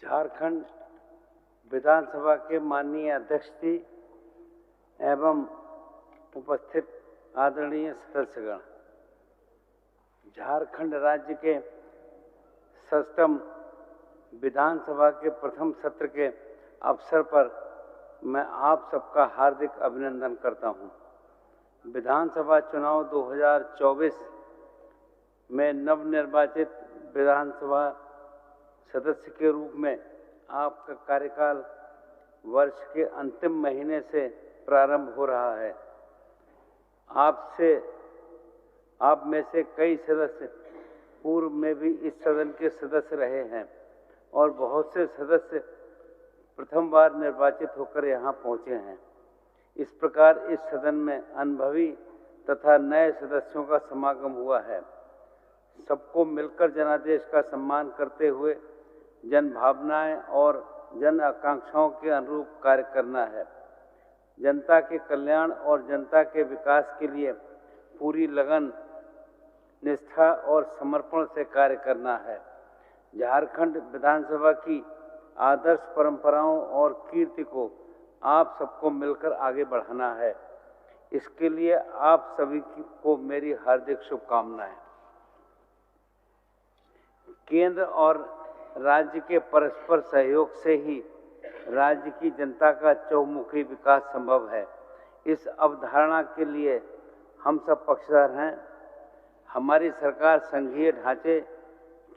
झारखंड विधानसभा के माननीय अध्यक्ष जी एवं उपस्थित आदरणीय सदस्यगण, झारखंड राज्य के 67 विधानसभा के प्रथम सत्र के अवसर पर मैं आप सबका हार्दिक अभिनंदन करता हूं। विधानसभा चुनाव 2024 में नवनिर्वाचित विधानसभा सदस्य के रूप में आपका कार्यकाल वर्ष के अंतिम महीने से प्रारंभ हो रहा है। आप में से कई सदस्य पूर्व में भी इस सदन के सदस्य रहे हैं और बहुत से सदस्य प्रथम बार निर्वाचित होकर यहाँ पहुँचे हैं। इस प्रकार इस सदन में अनुभवी तथा नए सदस्यों का समागम हुआ है। सबको मिलकर जनादेश का सम्मान करते हुए जन भावनाएं और जन आकांक्षाओं के अनुरूप कार्य करना है। जनता के कल्याण और जनता के विकास के लिए पूरी लगन, निष्ठा और समर्पण से कार्य करना है। झारखंड विधानसभा की आदर्श परंपराओं और कीर्ति को आप सबको मिलकर आगे बढ़ाना है। इसके लिए आप सभी को मेरी हार्दिक शुभकामनाएं। केंद्र और राज्य के परस्पर सहयोग से ही राज्य की जनता का चहुमुखी विकास संभव है। इस अवधारणा के लिए हम सब पक्षधर हैं। हमारी सरकार संघीय ढांचे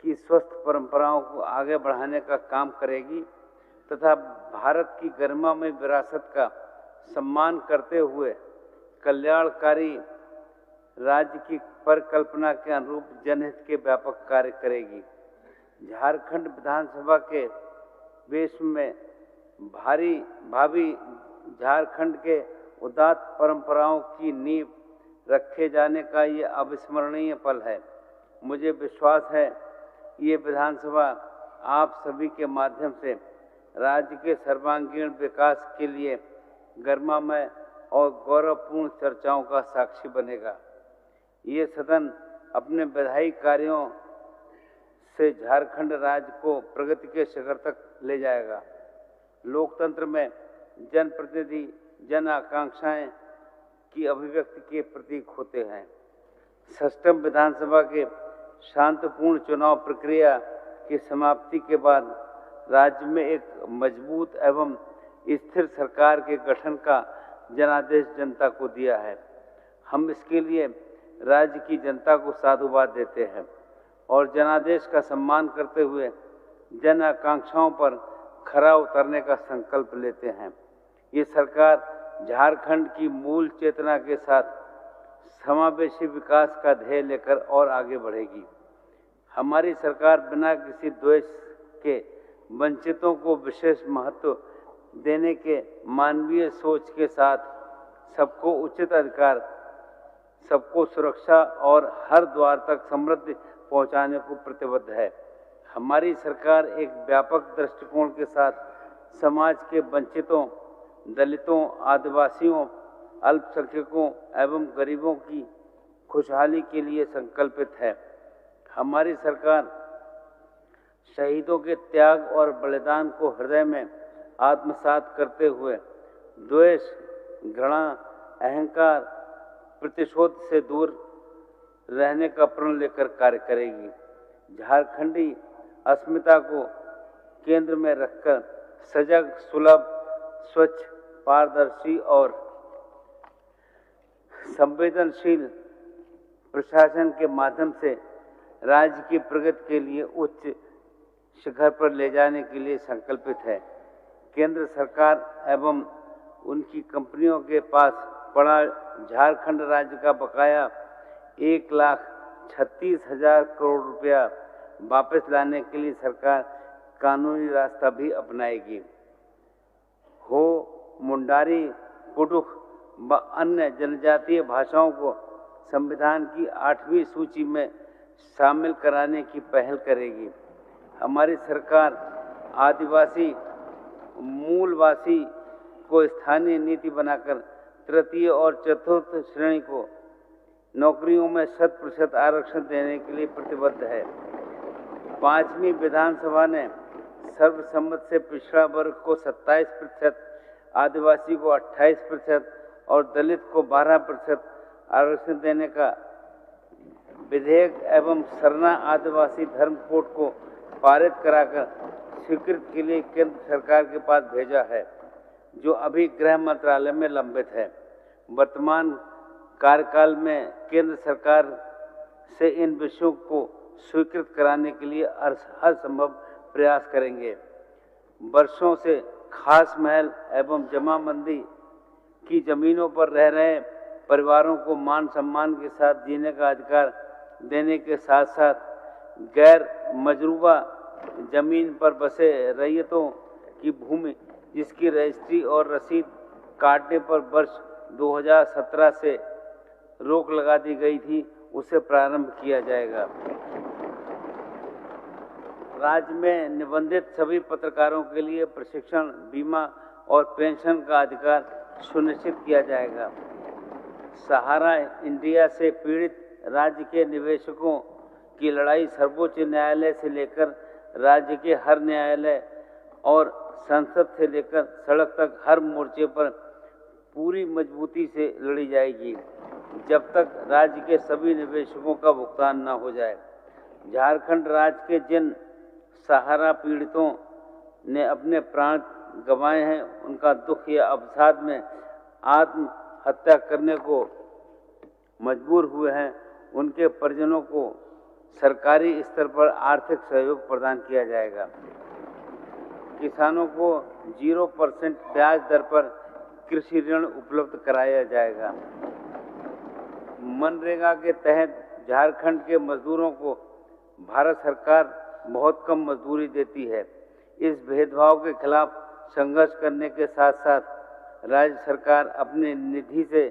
की स्वस्थ परंपराओं को आगे बढ़ाने का काम करेगी तथा भारत की गरिमामय विरासत का सम्मान करते हुए कल्याणकारी राज्य की परिकल्पना के अनुरूप जनहित के व्यापक कार्य करेगी। झारखंड विधानसभा के वेश में भावी झारखंड के उदात्त परंपराओं की नींव रखे जाने का ये अविस्मरणीय पल है। मुझे विश्वास है ये विधानसभा आप सभी के माध्यम से राज्य के सर्वांगीण विकास के लिए गरिमामय और गौरवपूर्ण चर्चाओं का साक्षी बनेगा। ये सदन अपने विधायी कार्यों से झारखंड राज्य को प्रगति के शिखर तक ले जाएगा। लोकतंत्र में जनप्रतिनिधि जन आकांक्षाएं की अभिव्यक्ति के प्रतीक होते हैं। 67 विधानसभा के शांतिपूर्ण चुनाव प्रक्रिया की समाप्ति के बाद राज्य में एक मजबूत एवं स्थिर सरकार के गठन का जनादेश जनता को दिया है। हम इसके लिए राज्य की जनता को साधुवाद देते हैं और जनादेश का सम्मान करते हुए जन आकांक्षाओं पर खरा उतरने का संकल्प लेते हैं। ये सरकार झारखंड की मूल चेतना के साथ समावेशी विकास का ध्येय लेकर और आगे बढ़ेगी। हमारी सरकार बिना किसी द्वेष के वंचितों को विशेष महत्व देने के मानवीय सोच के साथ सबको उचित अधिकार, सबको सुरक्षा और हर द्वार तक समृद्धि पहुंचाने को प्रतिबद्ध है। हमारी सरकार एक व्यापक दृष्टिकोण के साथ समाज के वंचितों, दलितों, आदिवासियों, अल्पसंख्यकों एवं गरीबों की खुशहाली के लिए संकल्पित है। हमारी सरकार शहीदों के त्याग और बलिदान को हृदय में आत्मसात करते हुए द्वेष, घृणा, अहंकार, प्रतिशोध से दूर रहने का प्रण लेकर कार्य करेगी। झारखंडी अस्मिता को केंद्र में रखकर सजग, सुलभ, स्वच्छ, पारदर्शी और संवेदनशील प्रशासन के माध्यम से राज्य की प्रगति के लिए उच्च शिखर पर ले जाने के लिए संकल्पित है। केंद्र सरकार एवं उनकी कंपनियों के पास पड़ा झारखंड राज्य का बकाया 1,36,000 करोड़ रुपया वापस लाने के लिए सरकार कानूनी रास्ता भी अपनाएगी। हो, मुंडारी, कुडुख व अन्य जनजातीय भाषाओं को संविधान की 8वीं सूची में शामिल कराने की पहल करेगी। हमारी सरकार आदिवासी मूलवासी को स्थानीय नीति बनाकर तृतीय और चतुर्थ श्रेणी को नौकरियों में 100% आरक्षण देने के लिए प्रतिबद्ध है। 5वीं विधानसभा ने सर्वसम्मत से पिछड़ा वर्ग को 27%, आदिवासी को 28% और दलित को 12% आरक्षण देने का विधेयक एवं सरना आदिवासी धर्म कोड को पारित कराकर स्वीकृति के लिए केंद्र सरकार के पास भेजा है, जो अभी गृह मंत्रालय में लंबित है। वर्तमान कार्यकाल में केंद्र सरकार से इन विषयों को स्वीकृत कराने के लिए हर संभव प्रयास करेंगे। वर्षों से खास महल एवं जमाबंदी की जमीनों पर रह रहे परिवारों को मान सम्मान के साथ जीने का अधिकार देने के साथ साथ गैर मजरूबा जमीन पर बसे रैयतों की भूमि जिसकी रजिस्ट्री और रसीद काटने पर वर्ष 2017 से रोक लगा दी गई थी, उसे प्रारंभ किया जाएगा। राज्य में निबंधित सभी पत्रकारों के लिए प्रशिक्षण, बीमा और पेंशन का अधिकार सुनिश्चित किया जाएगा। सहारा इंडिया से पीड़ित राज्य के निवेशकों की लड़ाई सर्वोच्च न्यायालय से लेकर राज्य के हर न्यायालय और संसद से लेकर सड़क तक हर मोर्चे पर पूरी मजबूती से लड़ी जाएगी, जब तक राज्य के सभी निवेशकों का भुगतान न हो जाए। झारखंड राज्य के जिन सहारा पीड़ितों ने अपने प्राण गंवाए हैं, उनका दुख या अवसाद में आत्महत्या करने को मजबूर हुए हैं, उनके परिजनों को सरकारी स्तर पर आर्थिक सहयोग प्रदान किया जाएगा। किसानों को 0% ब्याज दर पर कृषि ऋण उपलब्ध कराया जाएगा। मनरेगा के तहत झारखंड के मजदूरों को भारत सरकार बहुत कम मजदूरी देती है। इस भेदभाव के खिलाफ संघर्ष करने के साथ साथ राज्य सरकार अपने निधि से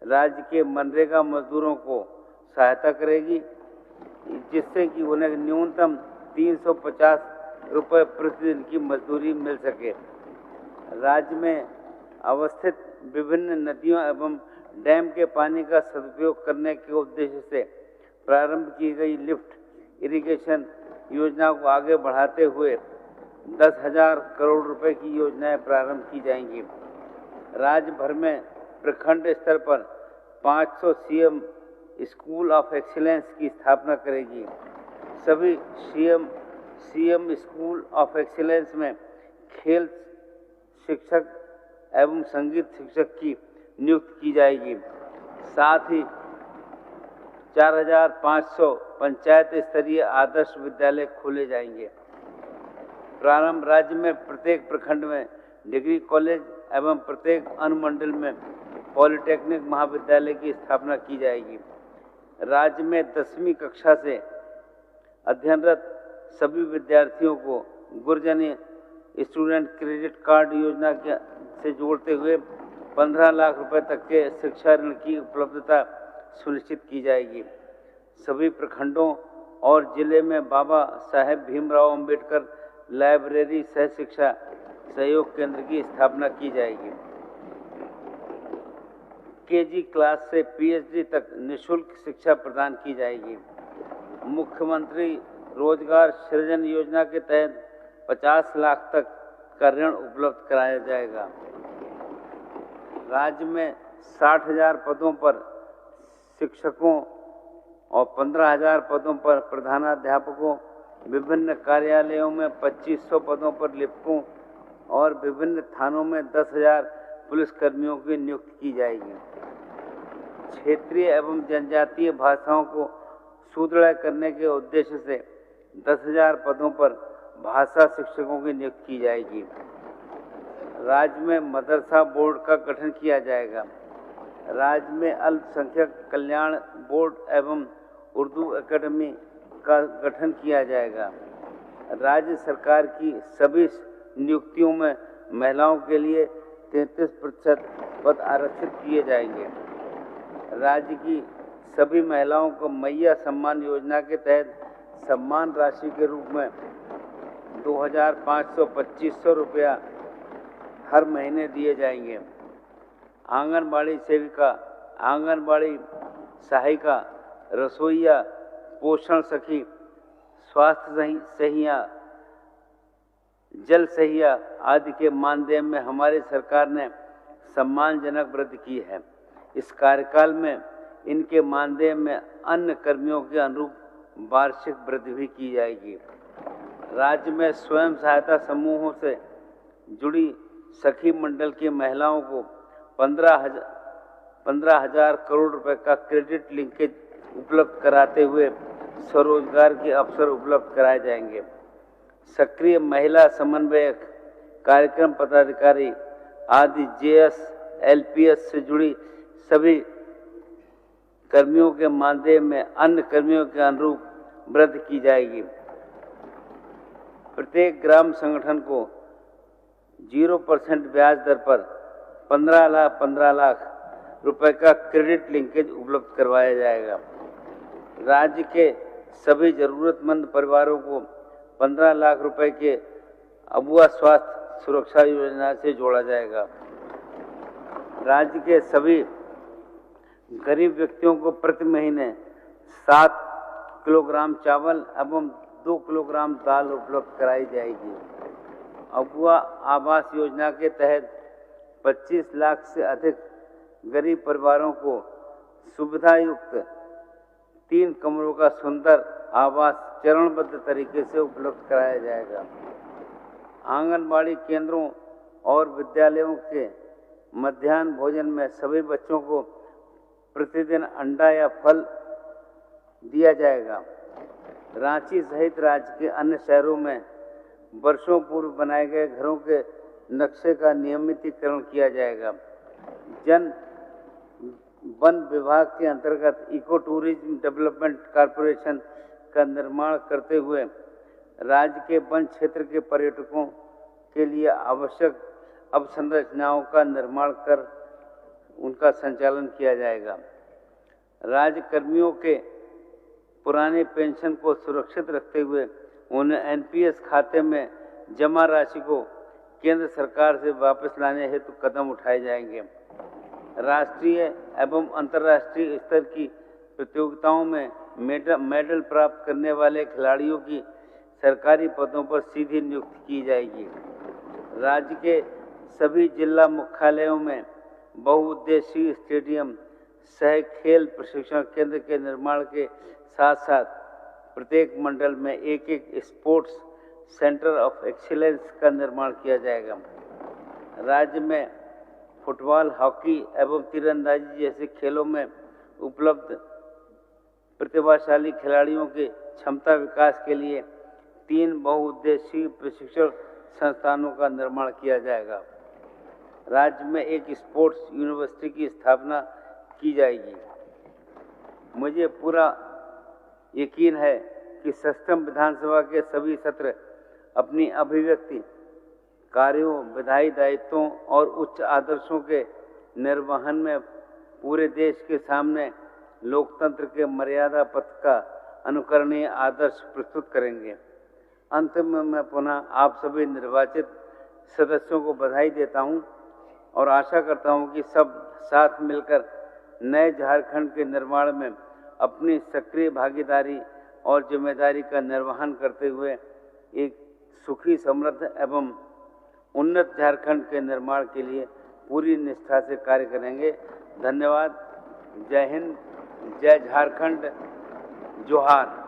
राज्य के मनरेगा मजदूरों को सहायता करेगी, जिससे कि उन्हें न्यूनतम 350 रुपये प्रतिदिन की मजदूरी मिल सके। राज्य में अवस्थित विभिन्न नदियों एवं डैम के पानी का सदुपयोग करने के उद्देश्य से प्रारंभ की गई लिफ्ट इरिगेशन योजना को आगे बढ़ाते हुए 10,000 करोड़ रुपए की योजनाएं प्रारंभ की जाएंगी। राज्य भर में प्रखंड स्तर पर 500 सीएम स्कूल ऑफ एक्सीलेंस की स्थापना करेगी। सभी सीएम स्कूल ऑफ एक्सीलेंस में खेल शिक्षक एवं संगीत शिक्षक की नियुक्ति की जाएगी। साथ ही 4,500 पंचायत स्तरीय आदर्श विद्यालय खोले जाएंगे। प्रारंभ राज्य में प्रत्येक प्रखंड में डिग्री कॉलेज एवं प्रत्येक अनुमंडल में पॉलिटेक्निक महाविद्यालय की स्थापना की जाएगी। राज्य में 10वीं कक्षा से अध्ययनरत सभी विद्यार्थियों को गुरजनी स्टूडेंट क्रेडिट कार्ड योजना से जोड़ते हुए 15 लाख रुपए तक के शिक्षा ऋण की उपलब्धता सुनिश्चित की जाएगी। सभी प्रखंडों और जिले में बाबा साहेब भीमराव अंबेडकर लाइब्रेरी सह शिक्षा सहयोग केंद्र की स्थापना की जाएगी। केजी क्लास से पीएचडी तक निःशुल्क शिक्षा प्रदान की जाएगी। मुख्यमंत्री रोजगार सृजन योजना के तहत 50 लाख तक का ऋण उपलब्ध कराया जाएगा। राज्य में 60,000 पदों पर शिक्षकों और 15,000 पदों पर प्रधानाध्यापकों, विभिन्न कार्यालयों में 2500 पदों पर लिपिकों और विभिन्न थानों में 10,000 पुलिसकर्मियों की नियुक्ति की जाएगी। क्षेत्रीय एवं जनजातीय भाषाओं को सुदृढ़ करने के उद्देश्य से 10,000 पदों पर भाषा शिक्षकों की नियुक्ति की जाएगी। राज्य में मदरसा बोर्ड का गठन किया जाएगा। राज्य में अल्पसंख्यक कल्याण बोर्ड एवं उर्दू एकेडमी का गठन किया जाएगा। राज्य सरकार की सभी नियुक्तियों में महिलाओं के लिए 33% पद आरक्षित किए जाएंगे। राज्य की सभी महिलाओं को मैया सम्मान योजना के तहत सम्मान राशि के रूप में 2,500-2,500 रुपया हर महीने दिए जाएंगे। आंगनबाड़ी सेविका, आंगनबाड़ी सहायिका, रसोइया, पोषण सखी, स्वास्थ्य सहिया, जल सहिया आदि के मानदेय में हमारी सरकार ने सम्मानजनक वृद्धि की है। इस कार्यकाल में इनके मानदेय में अन्य कर्मियों के अनुरूप वार्षिक वृद्धि भी की जाएगी। राज्य में स्वयं सहायता समूहों से जुड़ी सखी मंडल की महिलाओं को 15,000 करोड़ रुपए का क्रेडिट लिंकेज उपलब्ध कराते हुए स्वरोजगार के अवसर उपलब्ध कराए जाएंगे। सक्रिय महिला समन्वयक, कार्यक्रम पदाधिकारी आदि जेएस, एलपीएस से जुड़ी सभी कर्मियों के मानदेय में अन्य कर्मियों के अनुरूप वृद्धि की जाएगी। प्रत्येक ग्राम संगठन को 0% ब्याज दर पर 15 लाख रुपए का क्रेडिट लिंकेज उपलब्ध करवाया जाएगा। राज्य के सभी जरूरतमंद परिवारों को 15 लाख रुपए के अबुआ स्वास्थ्य सुरक्षा योजना से जोड़ा जाएगा। राज्य के सभी गरीब व्यक्तियों को प्रति महीने 7 किलोग्राम चावल एवं 2 किलोग्राम दाल उपलब्ध कराई जाएगी। अबुआ आवास योजना के तहत 25 लाख से अधिक गरीब परिवारों को सुविधा युक्त 3 कमरों का सुंदर आवास चरणबद्ध तरीके से उपलब्ध कराया जाएगा। आंगनबाड़ी केंद्रों और विद्यालयों के मध्याह्न भोजन में सभी बच्चों को प्रतिदिन अंडा या फल दिया जाएगा। रांची सहित राज्य के अन्य शहरों में वर्षों पूर्व बनाए गए घरों के नक्शे का नियमितीकरण किया जाएगा। वन विभाग के अंतर्गत इको टूरिज्म डेवलपमेंट कॉरपोरेशन का निर्माण करते हुए राज्य के वन क्षेत्र के पर्यटकों के लिए आवश्यक अवसंरचनाओं का निर्माण कर उनका संचालन किया जाएगा। राज्य कर्मियों के पुराने पेंशन को सुरक्षित रखते हुए उन्हें एनपीएस खाते में जमा राशि को केंद्र सरकार से वापस लाने हेतु कदम उठाए जाएंगे। राष्ट्रीय एवं अंतर्राष्ट्रीय स्तर की प्रतियोगिताओं में मेडल प्राप्त करने वाले खिलाड़ियों की सरकारी पदों पर सीधी नियुक्ति की जाएगी। राज्य के सभी जिला मुख्यालयों में बहुउद्देशीय स्टेडियम सह खेल प्रशिक्षण केंद्र के निर्माण के साथ साथ प्रत्येक मंडल में एक स्पोर्ट्स सेंटर ऑफ एक्सीलेंस का निर्माण किया जाएगा। राज्य में फुटबॉल, हॉकी एवं तीरंदाजी जैसे खेलों में उपलब्ध प्रतिभाशाली खिलाड़ियों के क्षमता विकास के लिए 3 बहुउद्देशीय प्रशिक्षण संस्थानों का निर्माण किया जाएगा। राज्य में एक स्पोर्ट्स यूनिवर्सिटी की स्थापना की जाएगी। मुझे पूरा यकीन है कि सष्टम विधानसभा के सभी सत्र अपनी अभिव्यक्ति, कार्यों, विधायी दायित्वों और उच्च आदर्शों के निर्वहन में पूरे देश के सामने लोकतंत्र के मर्यादा पथ का अनुकरणीय आदर्श प्रस्तुत करेंगे। अंत में मैं पुनः आप सभी निर्वाचित सदस्यों को बधाई देता हूं और आशा करता हूं कि सब साथ मिलकर नए झारखंड के निर्माण में अपनी सक्रिय भागीदारी और जिम्मेदारी का निर्वहन करते हुए एक सुखी, समृद्ध एवं उन्नत झारखंड के निर्माण के लिए पूरी निष्ठा से कार्य करेंगे। धन्यवाद। जय हिंद, जय झारखंड, जोहार।